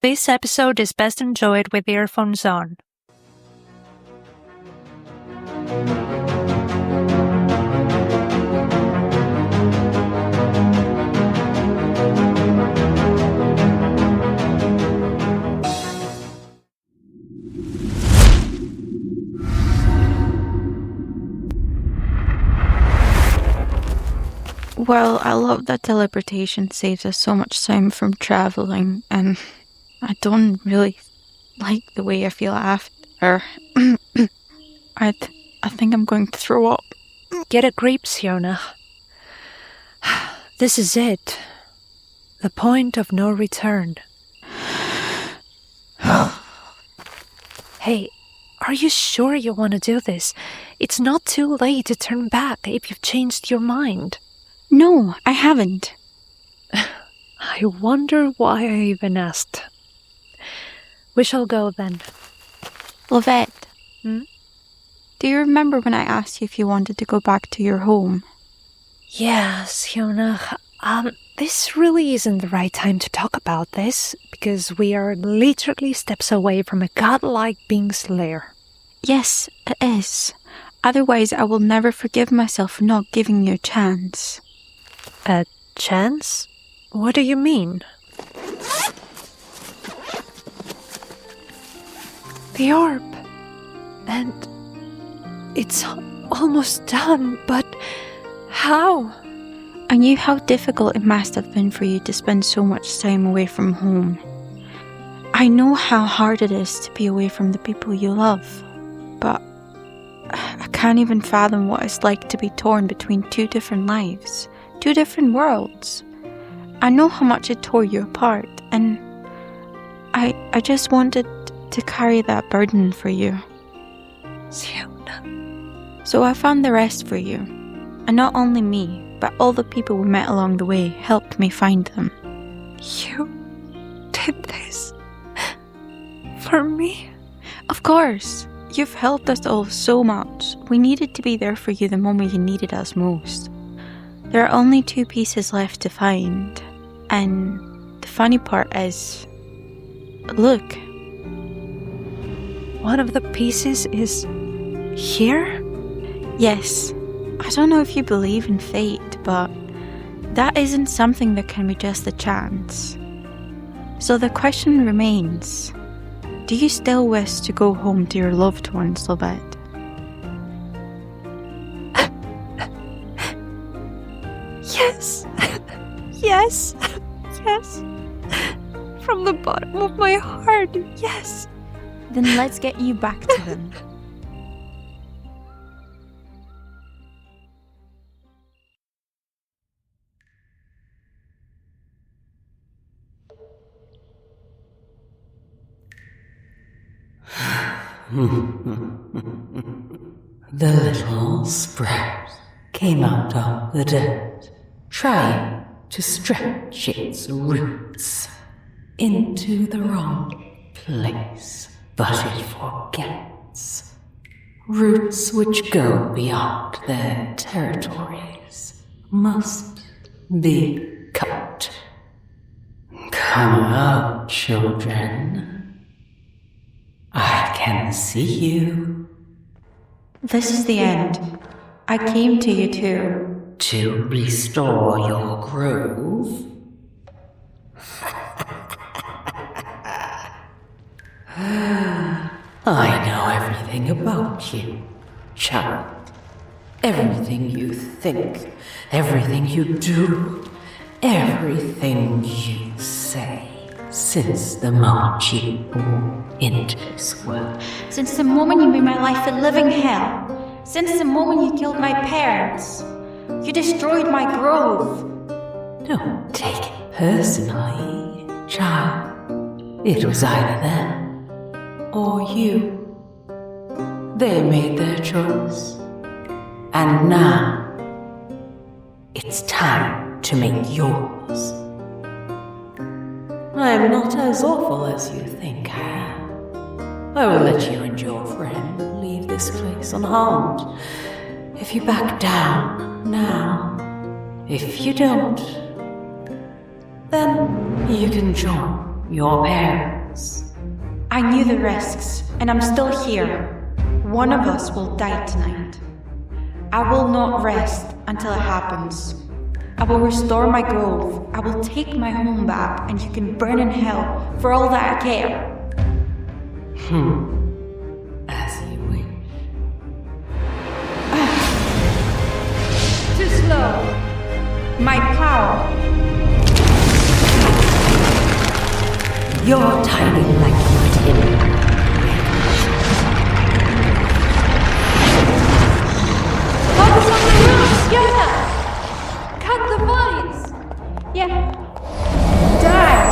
This episode is best enjoyed with earphones on. Well, I love that teleportation saves us so much time from traveling, and I don't really like the way I feel after. I think I'm going to throw up. Get a grip, Sionnach. This is it. The point of no return. Hey, are you sure you want to do this? It's not too late to turn back if you've changed your mind. No, I haven't. I wonder why I even asked. We shall go then. Lovette, do you remember when I asked you if you wanted to go back to your home? Yes, Sionnach. This really isn't the right time to talk about this, because we are literally steps away from a godlike being's lair. Yes, it is. Otherwise, I will never forgive myself for not giving you a chance. A chance? What do you mean? The orb. And it's almost done, but how? I knew how difficult it must have been for you to spend so much time away from home. I know how hard it is to be away from the people you love, but I can't even fathom what it's like to be torn between two different lives. Two different worlds. I know how much it tore you apart, and I just wanted to carry that burden for you. Sionnach. So I found the rest for you. And not only me, but all the people we met along the way helped me find them. You did this for me? Of course. You've helped us all so much. We needed to be there for you the moment you needed us most. There are only 2 pieces left to find, and the funny part is, look. One of the pieces is here? Yes, I don't know if you believe in fate, but that isn't something that can be just a chance. So the question remains, do you still wish to go home to your loved ones, Lovette? Yes. Yes. Yes. From the bottom of my heart, yes. Then let's get you back to them. The little sprout came out of the dirt, trying to stretch its roots into the wrong place, but it forgets. Roots which go beyond their territories must be cut. Come out, children. I can see you. This is the end. I came to you too. To restore your groove? I know everything about you, child. Everything you think, everything you do, everything you say. Since the moment you were born into this world. Since the moment you made my life a living hell. Since the moment you killed my parents. You destroyed my grove. Don't take it personally, child. It was either them or you. They made their choice. And now, it's time to make yours. I am not as awful as you think I am. I will let you and your friend leave this place unharmed. If you back down now, if you don't, then you can join your parents. I knew the risks, and I'm still here. One of us will die tonight. I will not rest until it happens. I will restore my grove. I will take my home back, and you can burn in hell for all that I care. As you wish. Too slow. My power. You're tiny like tin. Focus on the roots, Sionnach! Cut the vines! Yeah. Die!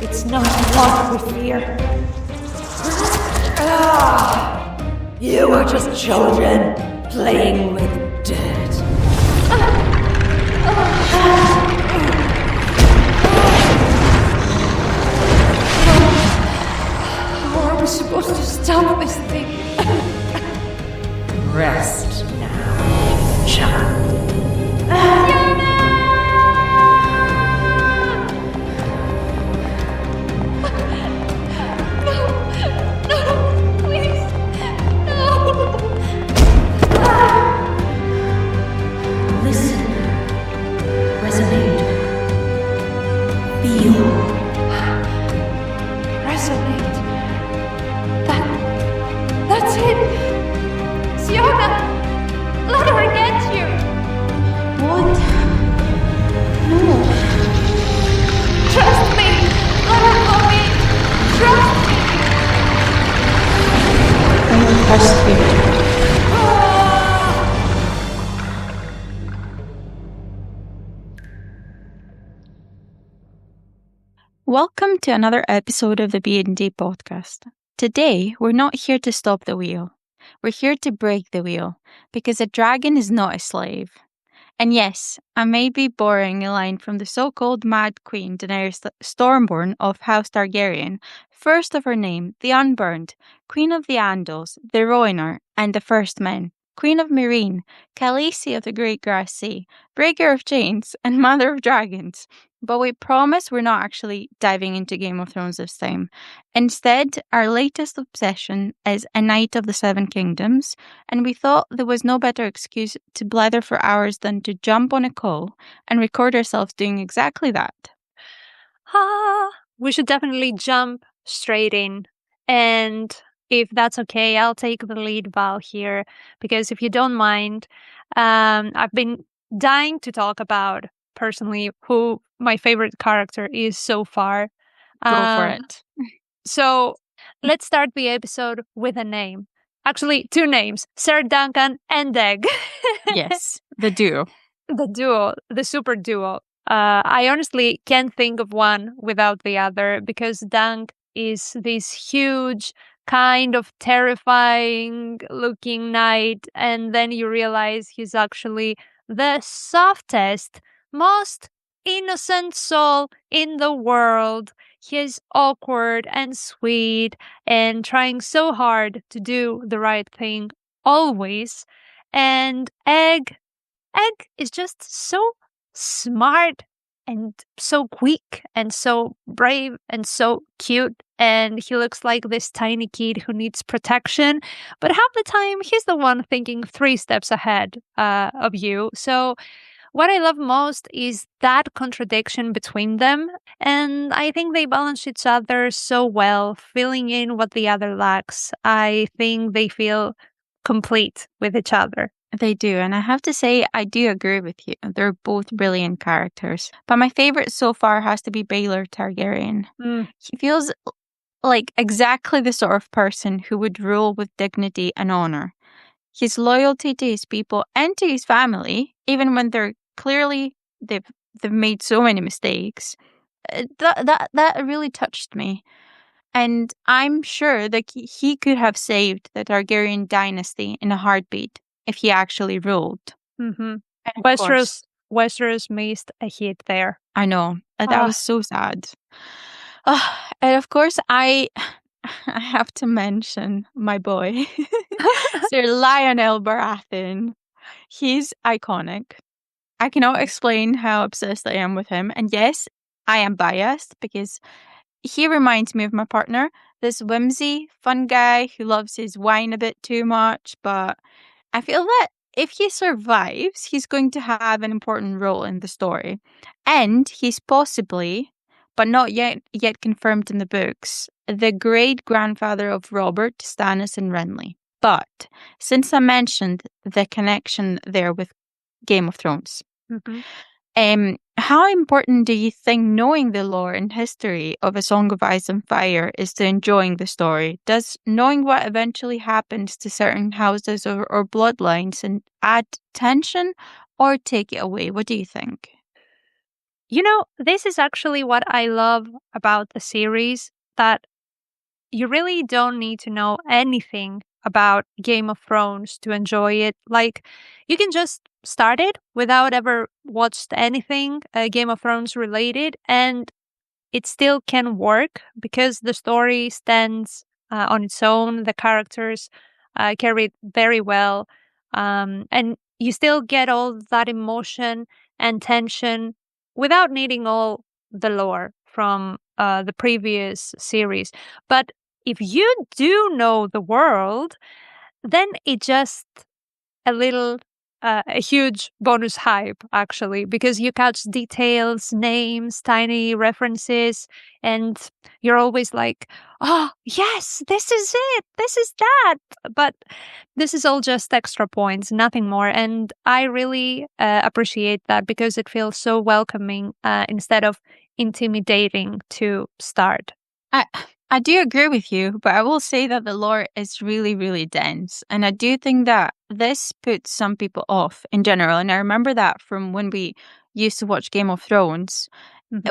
It's not what we fear. You were just children playing with dirt. How are we supposed to stop this thing? Rest now, child. Listen. Resonate. Feel. Resonate. That's it. Sionnach, let her get you. What? No. Trust me. Let her go in. Trust me. I will trust you. Welcome to another episode of the B&D podcast. Today, we're not here to stop the wheel. We're here to break the wheel, because a dragon is not a slave. And yes, I may be borrowing a line from the so-called Mad Queen Daenerys Stormborn of House Targaryen, first of her name, the Unburned, Queen of the Andals, the Rhoynar, and the First Men, Queen of Meereen, Khaleesi of the Great Grass Sea, Breaker of Chains, and Mother of Dragons. But we promise we're not actually diving into Game of Thrones this time. Instead, our latest obsession is A Knight of the Seven Kingdoms, and we thought there was no better excuse to blather for hours than to jump on a call and record ourselves doing exactly that. We should definitely jump straight in. And if that's okay, I'll take the lead, Val, here, because if you don't mind, I've been dying to talk about personally who my favorite character is so far. Go for it. So let's start the episode with a name. Actually, two names, Sir Duncan and Egg. Yes, the duo. The duo, the super duo. I honestly can't think of one without the other, because Dunk is this huge, kind of terrifying looking knight, and then you realize he's actually the softest, most innocent soul in the world. He's awkward and sweet and trying so hard to do the right thing always. And Egg is just so smart and so quick and so brave and so cute, and he looks like this tiny kid who needs protection, but half the time he's the one thinking 3 steps ahead of you. So what I love most is that contradiction between them, and I think they balance each other so well, filling in what the other lacks. I think they feel complete with each other. They do, and I have to say, I do agree with you. They're both brilliant characters. But my favorite so far has to be Baelor Targaryen. He feels like exactly the sort of person who would rule with dignity and honor. His loyalty to his people and to his family, even when they've made so many mistakes, that really touched me. And I'm sure that he could have saved the Targaryen dynasty in a heartbeat if he actually ruled. Mm-hmm. Westeros missed a hit there. I know. That was so sad. And of course, I have to mention my boy, Sir Lionel Baratheon. He's iconic. I cannot explain how obsessed I am with him. And yes, I am biased because he reminds me of my partner, this whimsy, fun guy who loves his wine a bit too much. But I feel that if he survives, he's going to have an important role in the story. And he's possibly, but not yet confirmed in the books, the great-grandfather of Robert, Stannis, and Renly. But since I mentioned the connection there with Game of Thrones, how important do you think knowing the lore and history of A Song of Ice and Fire is to enjoying the story? Does knowing what eventually happens to certain houses or bloodlines and add tension or take it away? What do you think? You know, this is actually what I love about the series, that you really don't need to know anything about Game of Thrones to enjoy it. Like, you can just start it without ever watched anything Game of Thrones related, and it still can work because the story stands on its own. The characters carry it very well, and you still get all that emotion and tension without needing all the lore from the previous series. But if you do know the world, then it just a huge bonus hype, actually, because you catch details, names, tiny references, and you're always like, oh, yes, this is it, this is that. But this is all just extra points, nothing more. And I really appreciate that because it feels so welcoming instead of intimidating to start. I do agree with you, but I will say that the lore is really, really dense. And I do think that this puts some people off in general. And I remember that from when we used to watch Game of Thrones,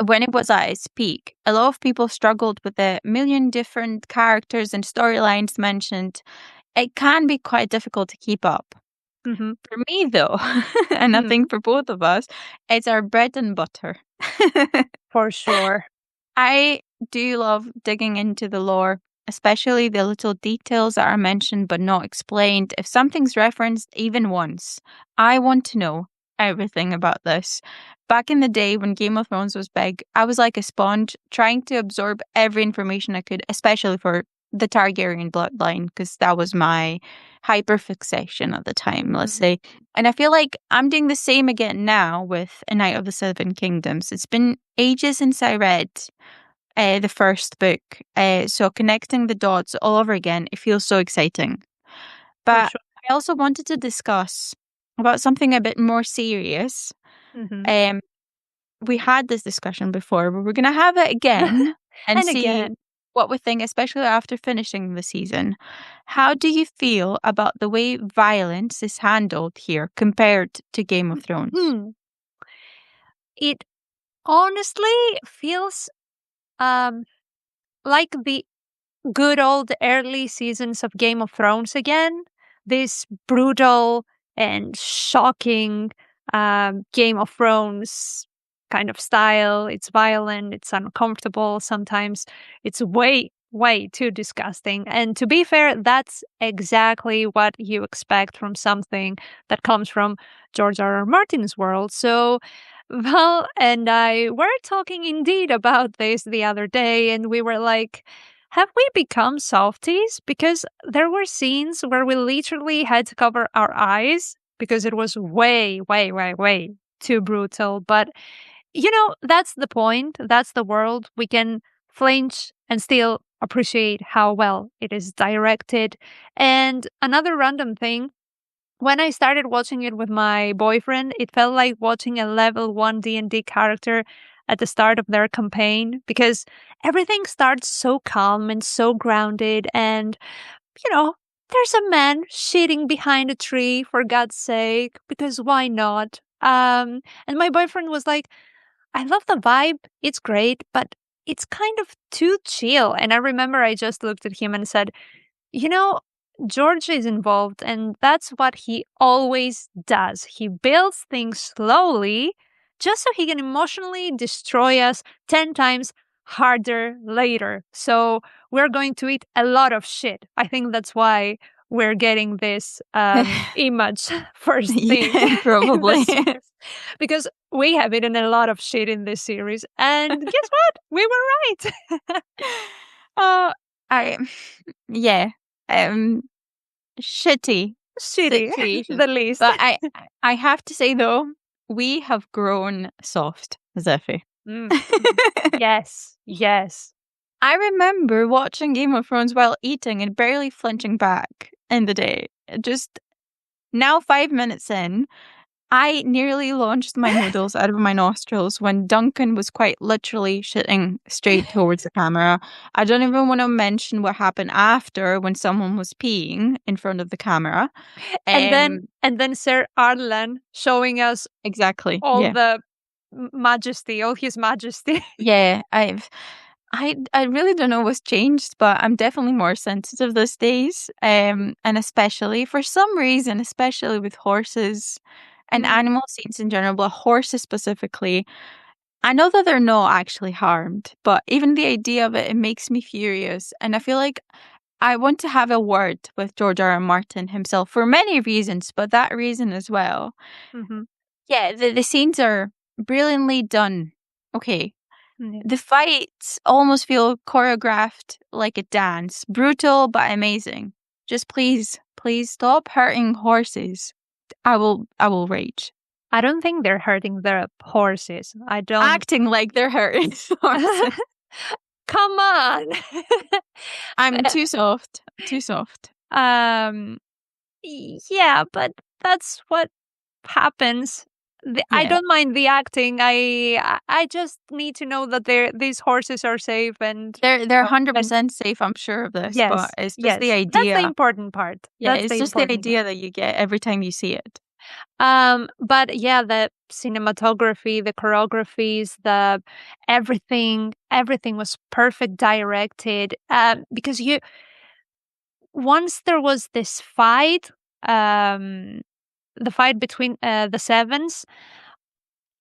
when it was at its peak. A lot of people struggled with the million different characters and storylines mentioned. It can be quite difficult to keep up. For me, though, and I think for both of us, it's our bread and butter. For sure. I do love digging into the lore, especially the little details that are mentioned but not explained. If something's referenced even once, I want to know everything about this. Back in the day when Game of Thrones was big, I was like a sponge trying to absorb every information I could, especially for the Targaryen bloodline, because that was my hyperfixation at the time, let's say. And I feel like I'm doing the same again now with A Knight of the Seven Kingdoms. It's been ages since I read the first book. So connecting the dots all over again, it feels so exciting. But sure. I also wanted to discuss about something a bit more serious. We had this discussion before, but we're going to have it again and see again. what we think, especially after finishing the season. How do you feel about the way violence is handled here compared to Game of Thrones? It honestly feels like the good old early seasons of Game of Thrones again. This brutal and shocking Game of Thrones kind of style. It's violent, it's uncomfortable, sometimes it's way, way too disgusting. And to be fair, that's exactly what you expect from something that comes from George R.R. Martin's world. So, Val and I were talking indeed about this the other day, and we were like, have we become softies? Because there were scenes where we literally had to cover our eyes because it was way, way, way, way too brutal. But, you know, that's the point. That's the world. We can flinch and still appreciate how well it is directed. And another random thing, when I started watching it with my boyfriend, it felt like watching a level 1 D&D character at the start of their campaign, because everything starts so calm and so grounded, and, you know, there's a man shitting behind a tree, for God's sake, because why not? And my boyfriend was like, I love the vibe, it's great, but it's kind of too chill. And I remember I just looked at him and said, you know, George is involved, and that's what he always does. He builds things slowly just so he can emotionally destroy us 10 times harder later. So we're going to eat a lot of shit. I think that's why we're getting this image first thing. Yeah, probably. Because we have eaten a lot of shit in this series. And guess what? We were right. I yeah. Shitty Shitty, situation. the least. But I have to say though, we have grown soft, Zeffie. Yes, yes. I remember watching Game of Thrones while eating and barely flinching back in the day. Just now 5 minutes in, I nearly launched my noodles out of my nostrils when Duncan was quite literally shitting straight towards the camera. I don't even want to mention what happened after when someone was peeing in front of the camera. And then Sir Arlan showing us exactly all yeah. the majesty, all his majesty. Yeah, I really don't know what's changed, but I'm definitely more sensitive these days. And especially for some reason, especially with horses and animal scenes in general, but horses specifically. I know that they're not actually harmed, but even the idea of it makes me furious. And I feel like I want to have a word with George R. R. Martin himself for many reasons, but that reason as well. Mm-hmm. Yeah, the scenes are brilliantly done. Okay. The fights almost feel choreographed like a dance. Brutal but amazing. Just please stop hurting horses. I will rage. I don't think they're hurting the horses. I don't. Acting like they're hurting horses. Come on. I'm too soft. Too soft. Yeah, but that's what happens. I Yeah. don't mind the acting. I just need to know that these horses are safe and They're 100% safe, I'm sure of this. yes, But it's just the That's idea. the important part. Yeah, That's it's just the idea that you get every time you see it. But yeah, the cinematography, the choreographies, the everything was perfect directed. Because once there was this fight, the fight between the sevens,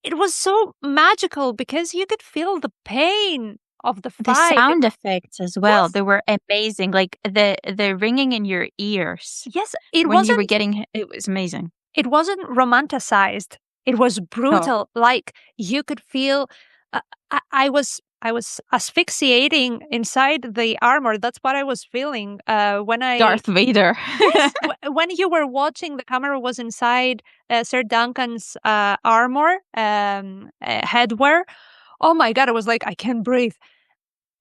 it was so magical because you could feel the pain of the fight. The sound effects as well, Yes. they were amazing. Like the ringing in your ears. Yes, when you were getting it was amazing. It wasn't romanticized. It was brutal. No. Like you could feel. I was asphyxiating inside the armor. That's what I was feeling when I Darth Vader. Yes, when you were watching, the camera was inside Sir Duncan's armor headwear. Oh my god! I was like, I can't breathe.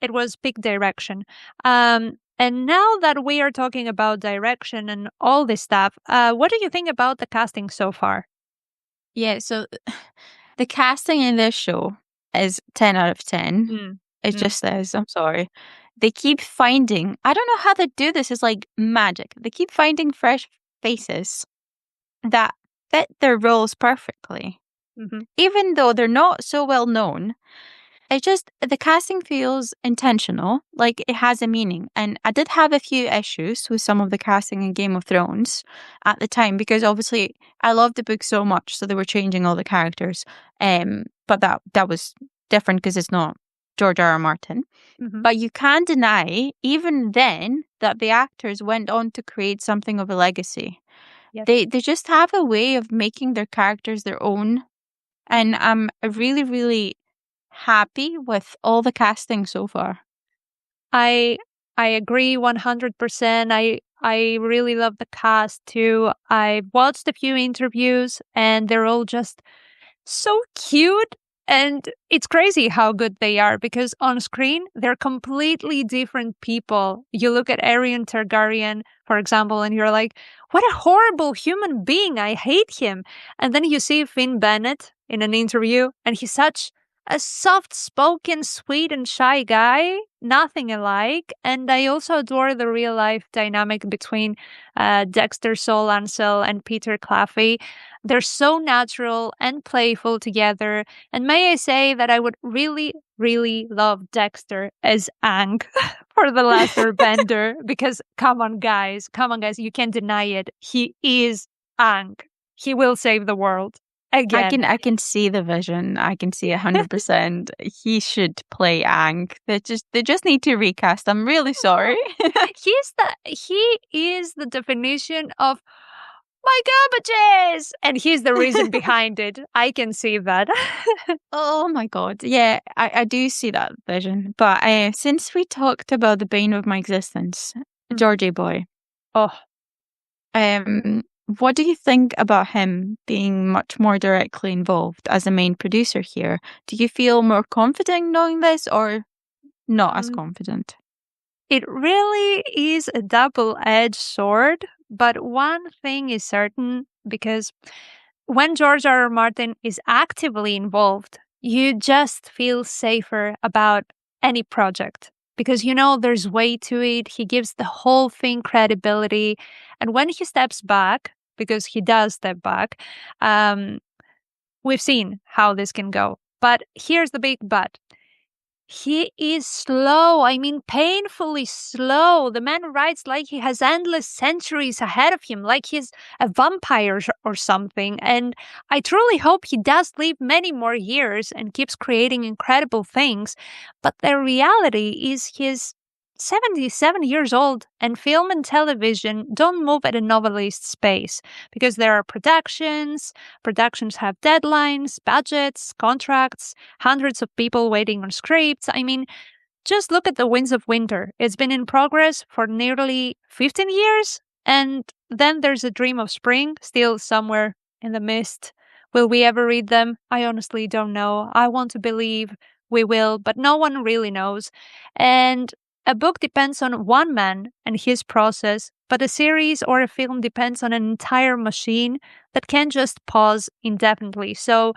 It was peak direction. And now that we are talking about direction and all this stuff, what do you think about the casting so far? Yeah, so the casting in this show is 10 out of 10. It just says, I'm sorry. They keep finding, I don't know how they do this, it's like magic. They keep finding fresh faces that fit their roles perfectly. Even though they're not so well known, it's just the casting feels intentional, like it has a meaning. And I did have a few issues with some of the casting in Game of Thrones at the time because obviously I loved the book so much, so they were changing all the characters. But that was different because it's not George R. R. Martin. But you can't deny, even then, that the actors went on to create something of a legacy. Yes. They just have a way of making their characters their own. And I'm really, really happy with all the casting so far. I agree 100%. I really love the cast too. I watched a few interviews and they're all just so cute. And it's crazy how good they are because on screen, they're completely different people. You look at Aerion Targaryen, for example, and you're like, what a horrible human being. I hate him. And then you see Finn Bennett in an interview and he's such a soft-spoken, sweet and shy guy, nothing alike. And I also adore the real-life dynamic between Dexter Sol Ansel and Peter Claffey. They're so natural and playful together. And may I say that I would really, really love Dexter as Aang for The Last Airbender because come on, guys, you can't deny it. He is Aang. He will save the world. Again. I can see the vision. I can see 100%. He should play Ang. They just need to recast. I'm really sorry. He is the definition of my garbages, and he's the reason behind it. I can see that. Oh my god. Yeah, I do see that vision. But since we talked about the bane of my existence, Georgie boy. Oh. What do you think about him being much more directly involved as a main producer here? Do you feel more confident knowing this or not as confident? It really is a double-edged sword, but one thing is certain, because when George R. R. Martin is actively involved, you just feel safer about any project because you know there's weight to it. He gives the whole thing credibility. And when he steps back, because he does step back, we've seen how this can go. But here's the big but. He is slow. I mean, painfully slow. The man writes like he has endless centuries ahead of him, like he's a vampire or something. And I truly hope he does live many more years and keeps creating incredible things. But the reality is he's 77 years old, and film and television don't move at a novelist's pace because there are productions have deadlines, budgets, contracts, hundreds of people waiting on scripts. I mean, just look at The Winds of Winter. It's been in progress for nearly 15 years, and then there's A Dream of Spring, still somewhere in the mist. Will we ever read them? I honestly don't know. I want to believe we will, but no one really knows. And a book depends on one man and his process, but a series or a film depends on an entire machine that can't just pause indefinitely. So,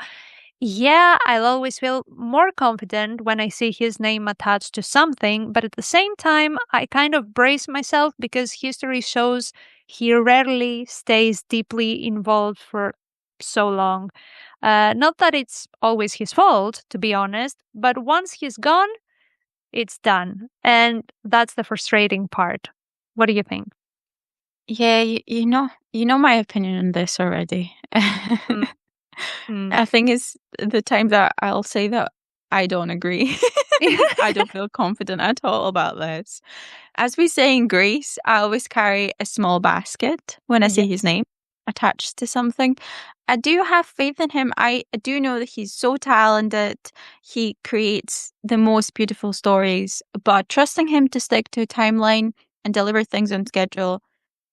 yeah, I'll always feel more confident when I see his name attached to something, but at the same time, I kind of brace myself because history shows he rarely stays deeply involved for so long. Not that it's always his fault, to be honest, but once he's gone, it's done. And that's the frustrating part. What do you think? Yeah, you know my opinion on this already. I think it's the time that I'll say that I don't agree. I don't feel confident at all about this. As we say in Greece, I always carry a small basket when I see his name attached to something. I do have faith in him. I do know that he's so talented. He creates the most beautiful stories, but trusting him to stick to a timeline and deliver things on schedule,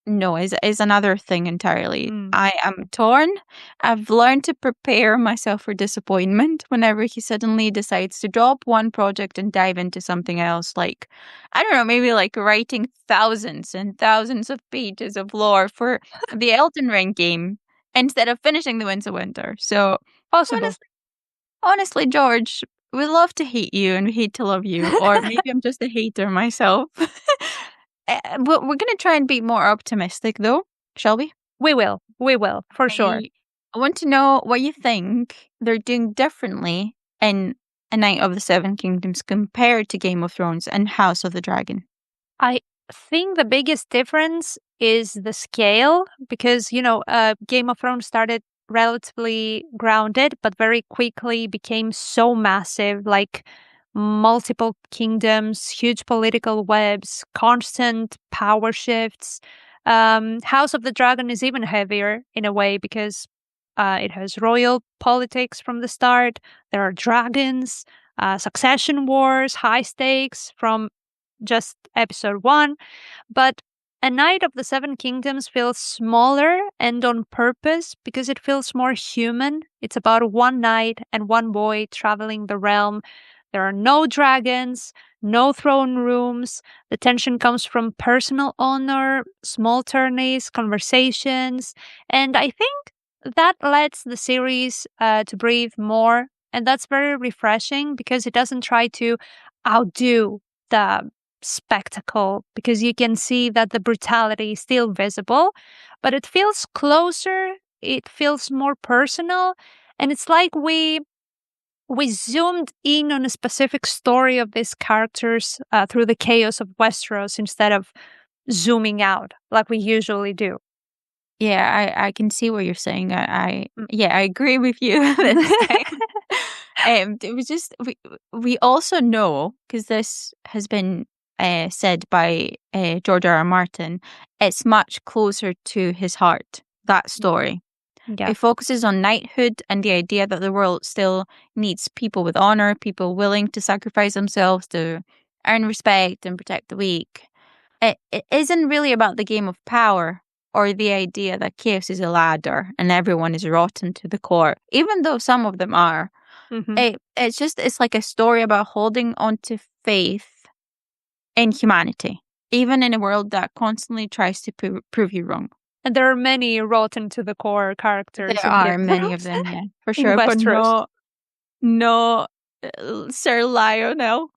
no, is another thing entirely. I am torn. I've learned to prepare myself for disappointment whenever he suddenly decides to drop one project and dive into something else. Like, I don't know, maybe like writing thousands and thousands of pages of lore for the Elden Ring game instead of finishing The Winds of Winter. So, Possible. honestly, George, we love to hate you and we hate to love you. Or maybe I'm just a hater myself. We're going to try and be more optimistic, though, shall we? We will, for sure. I want to know what you think they're doing differently in A Night of the Seven Kingdoms compared to Game of Thrones and House of the Dragon. I think the biggest difference is the scale because, Game of Thrones started relatively grounded, but very quickly became so massive, like multiple kingdoms, huge political webs, constant power shifts. House of the Dragon is even heavier in a way because it has royal politics from the start. There are dragons, succession wars, high stakes from just episode 1. But A Night of the Seven Kingdoms feels smaller and on purpose because it feels more human. It's about one knight and one boy traveling the realm. There are no dragons, no throne rooms. The tension comes from personal honor, small tourneys, conversations. And I think that lets the series to breathe more. And that's very refreshing because it doesn't try to outdo the spectacle because you can see that the brutality is still visible, but it feels closer, it feels more personal, and it's like we zoomed in on a specific story of these characters through the chaos of Westeros instead of zooming out like we usually do. Yeah, I can see what you're saying. I agree with you this time. It was just we also know, because this has been said by George R. R. Martin, it's much closer to his heart, that story. Yeah. It focuses on knighthood and the idea that the world still needs people with honor, people willing to sacrifice themselves to earn respect and protect the weak. It isn't really about the game of power or the idea that chaos is a ladder and everyone is rotten to the core, even though some of them are. Mhm. It's like a story about holding on to faith in humanity, even in a world that constantly tries to prove you wrong. And there are many rotten to the core characters There in are Game of many of Thrones. them, yeah, for In sure, but Westeros. no Sir Lionel.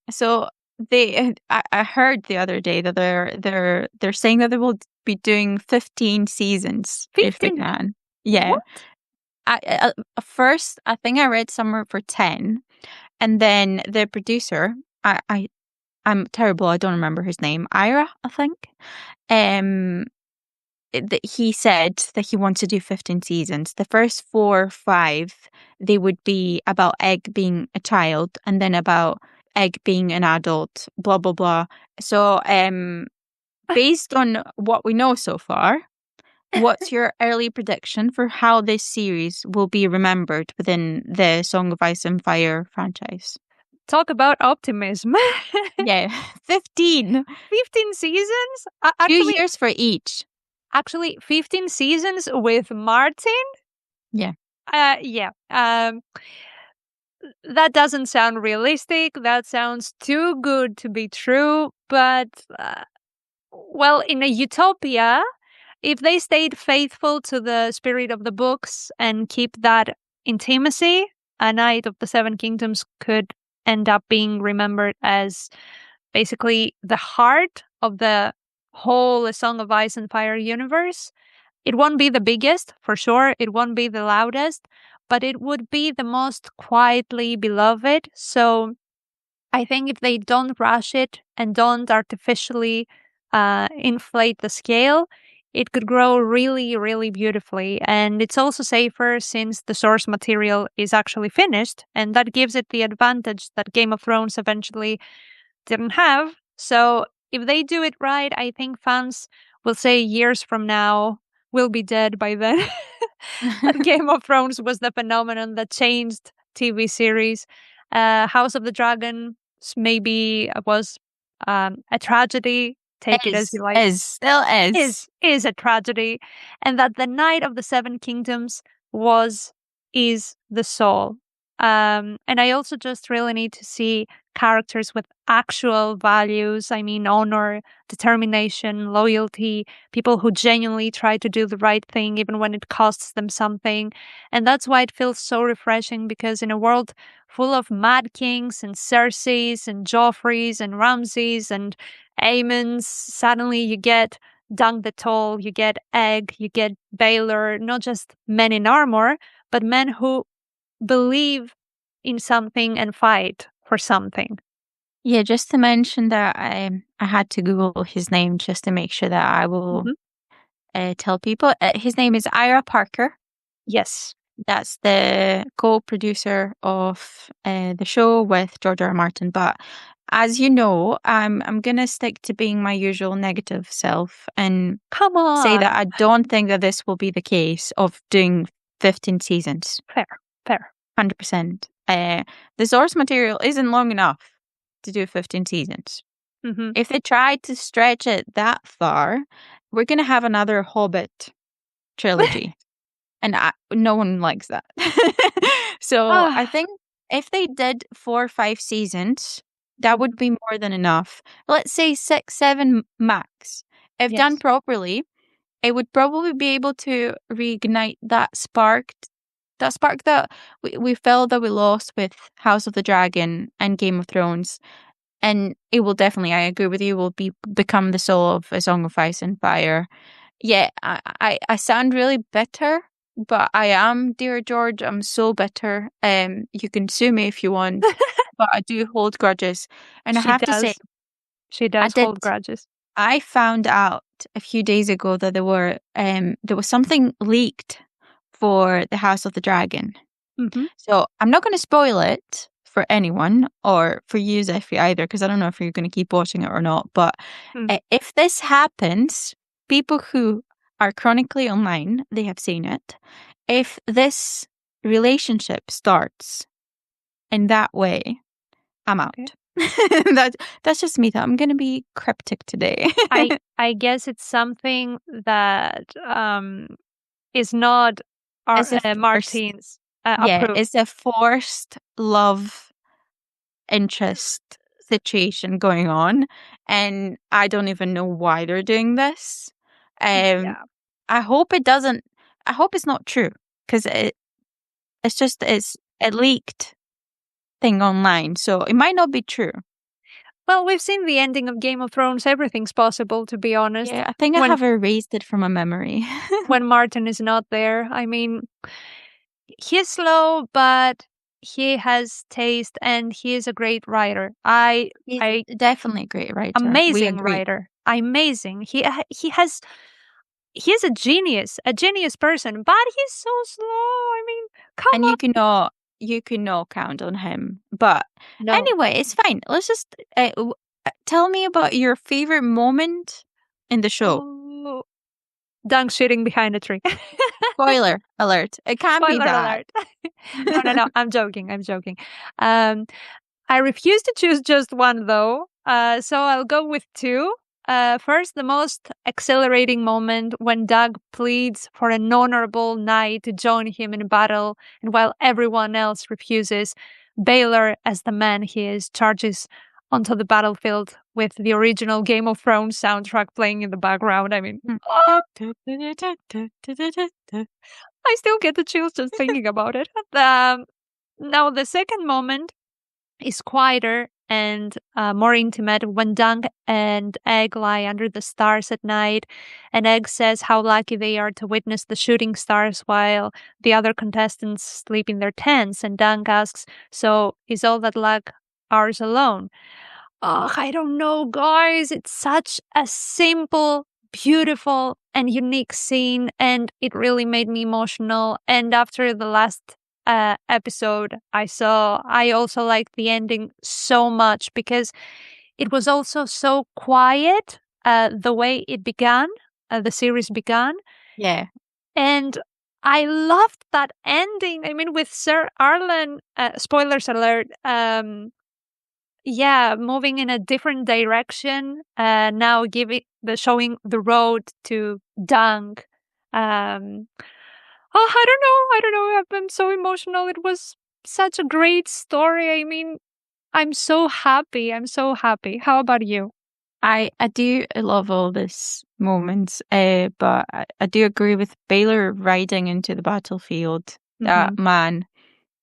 So I heard the other day that they're saying that they will be doing 15 seasons if they 15? can. Yeah. What? First, I think I read somewhere for 10, and then the producer, I'm terrible. I don't remember his name. Ira, I think. Um, that he said that he wants to do 15 seasons. The first 4 or 5, they would be about Egg being a child, and then about Egg being an adult, blah, blah, blah. So, based on what we know so far, what's your early prediction for how this series will be remembered within the Song of Ice and Fire franchise? Talk about optimism. Yeah, 15. 15 seasons? 2 years for each. Actually, 15 seasons with Martin? Yeah. Yeah. That doesn't sound realistic. That sounds too good to be true. But, well, in a utopia, if they stayed faithful to the spirit of the books and keep that intimacy, A Knight of the Seven Kingdoms could end up being remembered as basically the heart of the whole A Song of Ice and Fire universe. It won't be the biggest, for sure. It won't be the loudest, but it would be the most quietly beloved. So I think if they don't rush it and don't artificially inflate the scale, it could grow really, really beautifully. And it's also safer since the source material is actually finished, and that gives it the advantage that Game of Thrones eventually didn't have. So if they do it right, I think fans will say years from now, we'll be dead by then. But Game of Thrones was the phenomenon that changed TV series. House of the Dragon maybe was a tragedy. Take it as you like. Still Is a tragedy, and that the Knight of the Seven Kingdoms is the soul. And I also just really need to see characters with actual values. I mean, honor, determination, loyalty, people who genuinely try to do the right thing even when it costs them something. And that's why it feels so refreshing, because in a world full of Mad Kings and Cerseis and Joffreys and Ramsays and Aemons, suddenly you get Dunk the Tall, you get Egg, you get Baylor, not just men in armor, but men who believe in something and fight for something. Yeah, just to mention that I had to Google his name just to make sure that I will tell people. His name is Ira Parker. Yes. That's the co-producer of the show with George R. R. Martin. But as you know, I'm gonna stick to being my usual negative self and Come on. say that I don't think that this will be the case of doing 15 seasons. Fair. 100%. The source material isn't long enough to do 15 seasons. Mm-hmm. If they try to stretch it that far, we're going to have another Hobbit trilogy. And no one likes that. So I think if they did 4 or 5 seasons, that would be more than enough. Let's say 6, 7 max. If done properly, it would probably be able to reignite that spark that we felt that we lost with House of the Dragon and Game of Thrones. And it will definitely, I agree with you, will become the soul of A Song of Ice and Fire. Yeah, I sound really bitter, but I am, dear George. I'm so bitter. You can sue me if you want, but I do hold grudges. And I have to say, she does hold grudges. I found out a few days ago that there was something leaked for the House of the Dragon. Mm-hmm. So I'm not going to spoil it for anyone or for you, Zephy, either, because I don't know if you're going to keep watching it or not. But if this happens, people who are chronically online, they have seen it. If this relationship starts in that way, I'm out. Okay. That's just me. I'm going to be cryptic today. I guess it's something that is not Martin's approved. It's a forced love interest situation going on, and I don't even know why they're doing this. Yeah. I hope it doesn't. I hope it's not true, because it's a leaked thing online, so it might not be true. Well, we've seen the ending of Game of Thrones. Everything's possible, to be honest. Yeah, I think I have erased it from my memory. When Martin is not there, I mean, he's slow, but he has taste, and he is a great writer. He's definitely a great writer. Amazing writer. Amazing. He is a genius person, but he's so slow. I mean, come on. You cannot count on him. But No. Anyway, it's fine. Let's just tell me about your favorite moment in the show. Oh, Dunk shitting behind a tree. Spoiler alert. It can't be that. No. I'm joking. I refuse to choose just one, though. So I'll go with two. First, the most exhilarating moment when Doug pleads for an honorable knight to join him in battle, and while everyone else refuses, Baylor, as the man he is, charges onto the battlefield with the original Game of Thrones soundtrack playing in the background. I mean, I still get the chills just thinking about it. Now, the second moment is quieter and more intimate when Dunk and Egg lie under the stars at night, and Egg says how lucky they are to witness the shooting stars while the other contestants sleep in their tents, and Dunk asks, so is all that luck ours alone? Oh, I don't know, guys. It's such a simple, beautiful, and unique scene, and it really made me emotional. And after the last episode I saw, I also liked the ending so much because it was also so quiet, the way it began, the series began. Yeah. And I loved that ending. I mean, with Sir Arlen, spoilers alert, moving in a different direction, now showing the road to Dunk. I don't know. I'm so emotional. It was such a great story. I mean, I'm so happy. How about you? I do love all these moments, but I do agree with Baylor riding into the battlefield. That man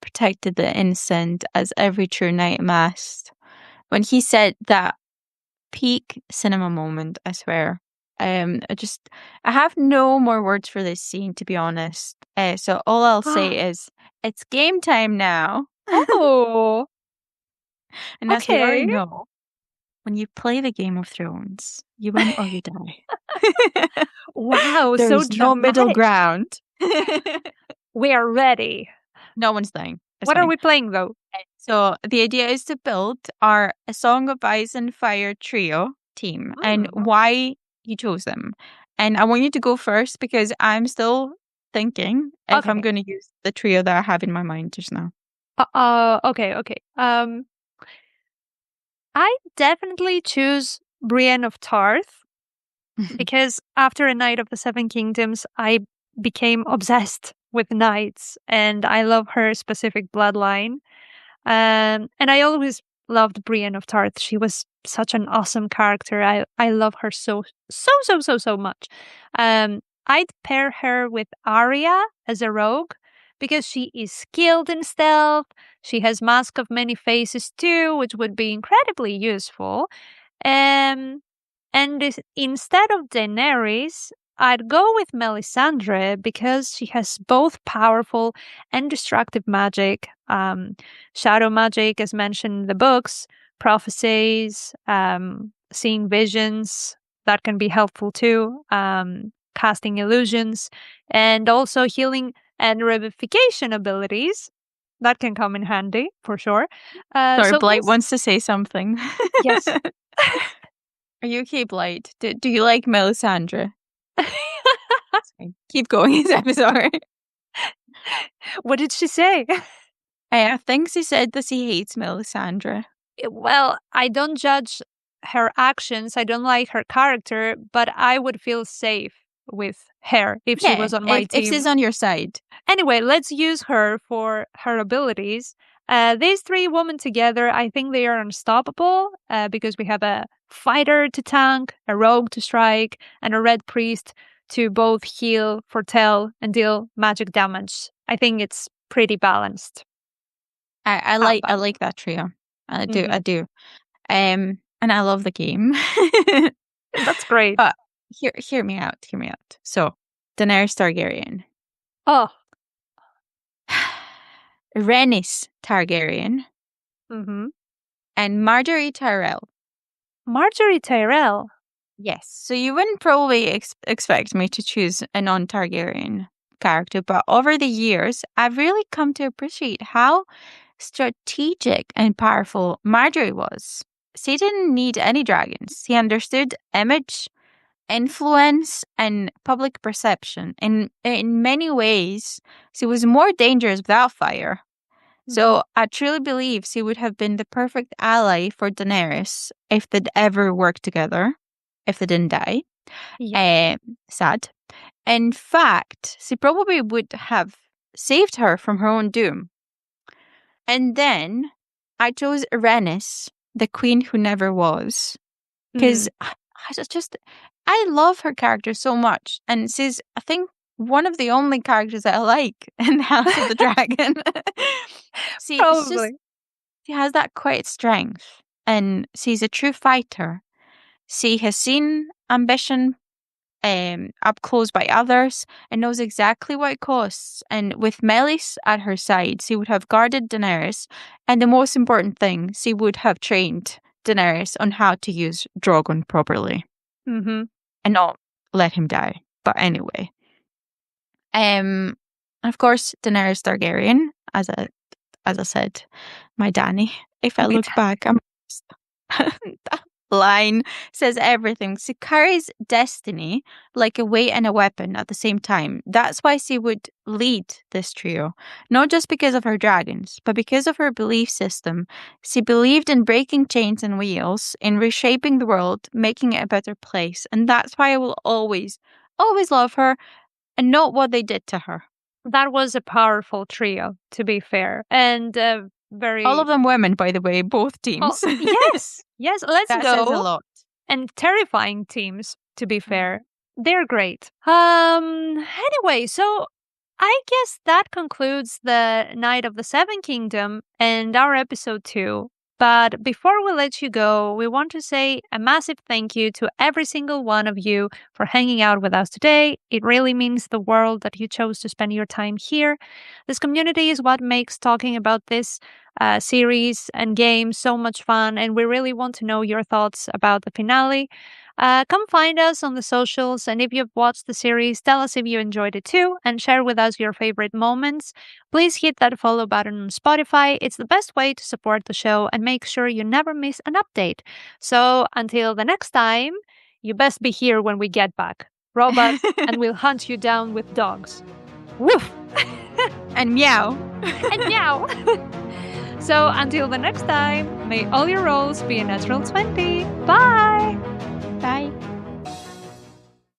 protected the innocent as every true knight must. When he said that peak cinema moment, I swear. I have no more words for this scene, to be honest. So all I'll say is it's game time now. Oh, and as we already know, when you play the Game of Thrones, you win or you die. Wow, there so is no middle ground. We are ready. No one's dying. What are we playing, though? So the idea is to build our A Song of Ice and Fire trio team and why you chose them. And I want you to go first because I'm still thinking if I'm going to use the trio that I have in my mind just now. Okay. I definitely choose Brienne of Tarth because after A Knight of the Seven Kingdoms, I became obsessed with knights and I love her specific bloodline. And I always loved Brienne of Tarth. She was such an awesome character. I love her so much. I'd pair her with Arya as a rogue because she is skilled in stealth. She has Mask of Many Faces too, which would be incredibly useful. And instead of Daenerys, I'd go with Melisandre because she has both powerful and destructive magic. Shadow magic, as mentioned in the books, prophecies, seeing visions, that can be helpful too. Casting illusions, and also healing and revivification abilities. That can come in handy, for sure. Sorry, so Blight this- wants to say something. Yes. Are you okay, Blight? Do you like Melisandre? Sorry, keep going, I'm sorry. What did she say? I think she said that she hates Melisandre. Well, I don't judge her actions. I don't like her character, but I would feel safe with her if she was on my team. If she's on your side. Anyway, let's use her for her abilities. These three women together, I think they are unstoppable because we have a fighter to tank, a rogue to strike, and a red priest to both heal, foretell, and deal magic damage. I think it's pretty balanced. I like that trio. I do. And I love the game. That's great. But hear me out. So, Daenerys Targaryen. Oh. Rhaenys Targaryen. Mm-hmm. And Marjorie Tyrell. Marjorie Tyrell? Yes. So you wouldn't probably expect me to choose a non-Targaryen character, but over the years, I've really come to appreciate how strategic and powerful Marjorie was. She didn't need any dragons. She understood image, influence, and public perception. In many ways, she was more dangerous without fire. So I truly believe she would have been the perfect ally for Daenerys if they'd ever worked together, if they didn't die. Yeah. Sad. In fact, she probably would have saved her from her own doom. And then I chose Rhaenys, the queen who never was, because I love her character so much, and she's, I think, one of the only characters that I like in House of the Dragon. Probably. She has that quiet strength, and she's a true fighter. She has seen ambition up close by others and knows exactly what it costs. And with Melis at her side, she would have guarded Daenerys, and the most important thing, she would have trained Daenerys on how to use Drogon properly and not let him die. But anyway, and of course, Daenerys Targaryen, as I said, my Dany. If I look back, I'm that line says everything. She carries destiny like a weight and a weapon at the same time. That's why she would lead this trio, not just because of her dragons, but because of her belief system. She believed in breaking chains and wheels, in reshaping the world, making it a better place, and that's why I will always love her, and not what they did to her. That was a powerful trio, to be fair, and all of them women, by the way, both teams. Oh, yes, let's that go. says a lot. And terrifying teams, to be fair. They're great. Anyway, so I guess that concludes the Night of the Seven Kingdom and our episode 2. But before we let you go, we want to say a massive thank you to every single one of you for hanging out with us today. It really means the world that you chose to spend your time here. This community is what makes talking about this series and game so much fun, and we really want to know your thoughts about the finale. Come find us on the socials, and if you've watched the series, tell us if you enjoyed it too, and share with us your favorite moments. Please hit that follow button on Spotify. It's the best way to support the show and make sure you never miss an update. So until the next time, you best be here when we get back. Robot, and we'll hunt you down with dogs. Woof! And meow. And meow! So until the next time, may all your rolls be a natural 20. Bye! Bye.